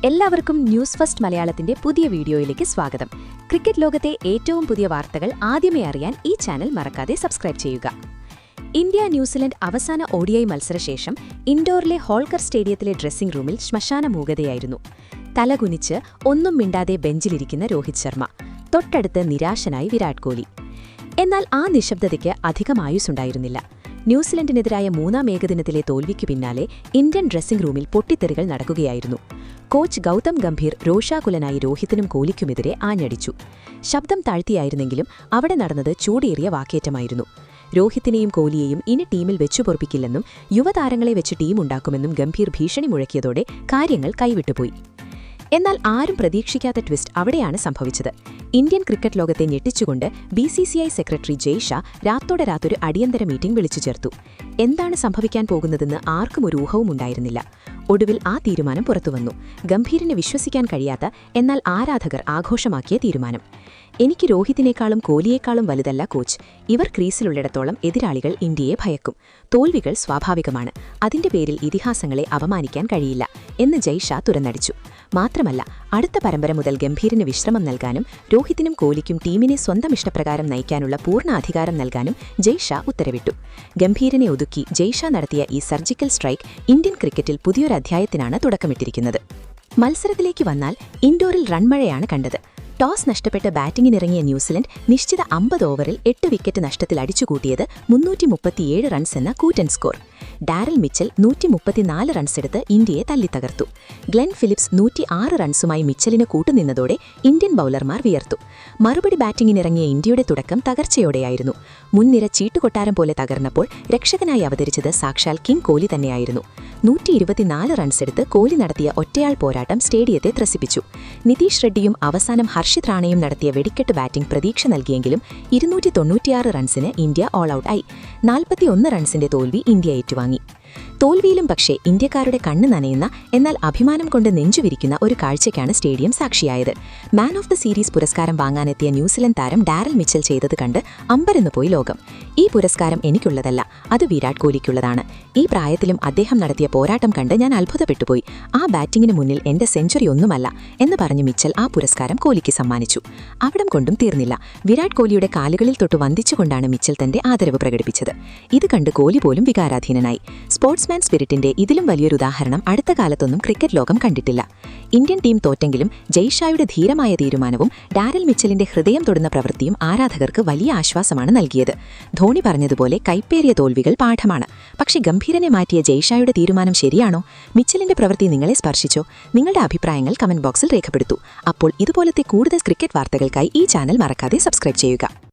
എല്ലാവർക്കും news first മലയാളത്തിന്റെ പുതിയ വീഡിയോയിലേക്ക് സ്വാഗതം. ക്രിക്കറ്റ് ലോകത്തെ ഏറ്റവും പുതിയ വാർത്തകൾ ആദ്യമേ അറിയാൻ ഈ ചാനൽ മറക്കാതെ സബ്സ്ക്രൈബ് ചെയ്യുക. ഇന്ത്യ ന്യൂസിലൻഡ് അവസാന ODI മത്സരശേഷം ഇൻഡോറിലെ ഹോൾക്കർ സ്റ്റേഡിയത്തിലെ ഡ്രസ്സിംഗ് റൂമിൽ ശ്മശാന മൂകതയായിരുന്നു. തലകുനിച്ച് ഒന്നും മിണ്ടാതെ ബെഞ്ചിലിരിക്കുന്ന രോഹിത് ശർമ്മ, തൊട്ടടുത്ത് നിരാശനായി വിരാട് കോഹ്ലി. എന്നാൽ ആ നിശബ്ദതയ്ക്ക് അധികം ആയുസ്സുണ്ടായിരുന്നില്ല. ന്യൂസിലൻഡിനെതിരായ മൂന്നാം ഏകദിനത്തിലെ തോൽവിക്കു പിന്നാലെ ഇന്ത്യൻ ഡ്രസ്സിംഗ് റൂമിൽ പൊട്ടിത്തെറികൾ നടക്കുകയായിരുന്നു. കോച്ച് ഗൗതം ഗംഭീർ രോഷാകുലനായി രോഹിത്തിനും കോഹ്ലിക്കുമെതിരെ ആഞ്ഞടിച്ചു. ശബ്ദം താഴ്ത്തിയായിരുന്നെങ്കിലും അവിടെ നടന്നത് ചൂടേറിയ വാക്കേറ്റമായിരുന്നു. രോഹിത്തിനെയും കോഹ്ലിയെയും ഇനി ടീമിൽ വെച്ചുപൊറുപ്പിക്കില്ലെന്നും യുവതാരങ്ങളെ വെച്ച് ടീമുണ്ടാക്കുമെന്നും ഗംഭീർ ഭീഷണി മുഴക്കിയതോടെ കാര്യങ്ങൾ കൈവിട്ടുപോയി. എന്നാൽ ആരും പ്രതീക്ഷിക്കാത്ത ട്വിസ്റ്റ് അവിടെയാണ് സംഭവിച്ചത്. ഇന്ത്യൻ ക്രിക്കറ്റ് ലോകത്തെ ഞെട്ടിച്ചുകൊണ്ട് BCCI സെക്രട്ടറി ജയ് ഷാ രാത്തോടെ രാത്തൊരു അടിയന്തര മീറ്റിംഗ് വിളിച്ചു ചേർത്തു. എന്താണ് സംഭവിക്കാൻ പോകുന്നതെന്ന് ആർക്കും ഒരു ഊഹവും ഉണ്ടായിരുന്നില്ല. ഒടുവിൽ ആ തീരുമാനം പുറത്തുവന്നു. ഗംഭീരിനെ വിശ്വസിക്കാൻ കഴിയാത്ത, എന്നാൽ ആരാധകർ ആഘോഷമാക്കിയ തീരുമാനം. എനിക്ക് രോഹിത്തിനേക്കാളും കോഹ്ലിയേക്കാളും വലുതല്ല കോച്ച്. ഇവർ ക്രീസിലുള്ളിടത്തോളം എതിരാളികൾ ഇന്ത്യയെ ഭയക്കും. തോൽവികൾ സ്വാഭാവികമാണ്. അതിന്റെ പേരിൽ ഇതിഹാസങ്ങളെ അപമാനിക്കാൻ കഴിയില്ല എന്ന് ജയ് ഷാ തുറന്നടിച്ചു. മാത്രമല്ല, അടുത്ത പരമ്പര മുതൽ ഗംഭീരിന് വിശ്രമം നൽകാനും രോഹിത്തിനും കോഹ്ലിക്കും ടീമിനെ സ്വന്തം ഇഷ്ടപ്രകാരം നയിക്കാനുള്ള പൂർണ്ണ അധികാരം നൽകാനും ജയ് ഷാ ഉത്തരവിട്ടു. ഗംഭീരിനെ ഒതുക്കി ജയ് ഷാ നടത്തിയ ഈ സർജിക്കൽ സ്ട്രൈക്ക് ഇന്ത്യൻ ക്രിക്കറ്റിൽ പുതിയൊരു അധ്യായത്തിനാണ് തുടക്കമിട്ടിരിക്കുന്നത്. മത്സരത്തിലേക്ക് വന്നാൽ ഇൻഡോറിൽ റൺമഴയാണ് കണ്ടത്. ടോസ് നഷ്ടപ്പെട്ട് ബാറ്റിംഗിനിറങ്ങിയ ന്യൂസിലൻഡ് നിശ്ചിത 50 ഓവറിൽ 8 വിക്കറ്റ് നഷ്ടത്തിൽ അടിച്ചുകൂട്ടിയത് 337 റൺസ് എന്ന കൂറ്റൻ സ്കോർ. ഡാരൽ മിച്ചൽ 134 റൺസെടുത്ത് ഇന്ത്യയെ തല്ലിത്തകർത്തു. ഗ്ലെൻ ഫിലിപ്സ് 106 റൺസുമായി മിച്ചലിന് കൂട്ടുനിന്നതോടെ ഇന്ത്യൻ ബൌളർമാർ വിയർത്തു. മറുപടി ബാറ്റിംഗിനിറങ്ങിയ ഇന്ത്യയുടെ തുടക്കം തകർച്ചയോടെയായിരുന്നു. മുൻനിര ചീട്ടുകൊട്ടാരം പോലെ തകർന്നപ്പോൾ രക്ഷകനായി അവതരിച്ചത് സാക്ഷാൽ കിങ് കോഹ്ലി തന്നെയായിരുന്നു. 124 റൺസെടുത്ത് കോഹ്ലി നടത്തിയ ഒറ്റയാൾ പോരാട്ടം സ്റ്റേഡിയത്തെ ത്രസിപ്പിച്ചു. നിതീഷ് റെഡ്ഡിയും അവസാനം ഹർഷിത് റാണയും നടത്തിയ വെടിക്കെട്ട് ബാറ്റിംഗ് പ്രതീക്ഷ നൽകിയെങ്കിലും 296 റൺസിന് ഇന്ത്യ ഓൾ ഔട്ട് ആയി. 41 റൺസിന്റെ തോൽവി ഇന്ത്യ ഏറ്റുവാങ്ങി. തോൽവിയിലും പക്ഷേ ഇന്ത്യക്കാരുടെ കണ്ണ് നനയുന്ന, എന്നാൽ അഭിമാനം കൊണ്ട് നെഞ്ചുവിരിക്കുന്ന ഒരു കാഴ്ചയ്ക്കാണ് സ്റ്റേഡിയം സാക്ഷിയായത്. മാൻ ഓഫ് ദ സീരീസ് പുരസ്കാരം വാങ്ങാനെത്തിയ ന്യൂസിലൻഡ് താരം ഡാരൽ മിച്ചൽ ചെയ്തത് കണ്ട് അമ്പരന്ന് പോയി ലോകം. ഈ പുരസ്കാരം എനിക്കുള്ളതല്ല, അത് വിരാട് കോഹ്ലിക്കുള്ളതാണ്. ഈ പ്രായത്തിലും അദ്ദേഹം നടത്തിയ പോരാട്ടം കണ്ട് ഞാൻ അത്ഭുതപ്പെട്ടുപോയി. ആ ബാറ്റിംഗിന് മുന്നിൽ എന്റെ സെഞ്ചുറി ഒന്നുമല്ല എന്ന് പറഞ്ഞ് മിച്ചൽ ആ പുരസ്കാരം കോഹ്ലിക്ക് സമ്മാനിച്ചു. അവിടം കൊണ്ടും തീർന്നില്ല. വിരാട് കോഹ്ലിയുടെ കാലുകളിൽ തൊട്ട് വന്ദിച്ചുകൊണ്ടാണ് മിച്ചൽ തന്റെ ആദരവ് പ്രകടിപ്പിച്ചത്. ഇത് കണ്ട് കോഹ്ലി പോലും വികാരാധീനനായി. സ്പോർട്സ്മാൻ സ്പിരിറ്റിന്റെ ഇതിലും വലിയൊരു ഉദാഹരണം അടുത്ത കാലത്തൊന്നും ക്രിക്കറ്റ് ലോകം കണ്ടിട്ടില്ല. ഇന്ത്യൻ ടീം തോറ്റെങ്കിലും ജയ് ഷായുടെ ധീരമായ തീരുമാനവും ഡാരൽ മിച്ചലിന്റെ ഹൃദയം തൊടുന്ന പ്രവൃത്തിയും ആരാധകർക്ക് വലിയ ആശ്വാസമാണ് നൽകിയത്. ധോണി പറഞ്ഞതുപോലെ കൈപ്പേറിയ തോൽവികൾ പാഠമാണ്. പക്ഷേ ഗംഭീരനെ മാറ്റിയ ജയ് ഷായുടെ തീരുമാനം ശരിയാണോ? മിച്ചലിന്റെ പ്രവൃത്തി നിങ്ങളെ സ്പർശിച്ചോ? നിങ്ങളുടെ അഭിപ്രായങ്ങൾ കമന്റ് ബോക്സിൽ രേഖപ്പെടുത്തൂ. അപ്പോൾ ഇതുപോലത്തെ കൂടുതൽ ക്രിക്കറ്റ് വാർത്തകൾക്കായി ഈ ചാനൽ മറക്കാതെ സബ്സ്ക്രൈബ് ചെയ്യുക.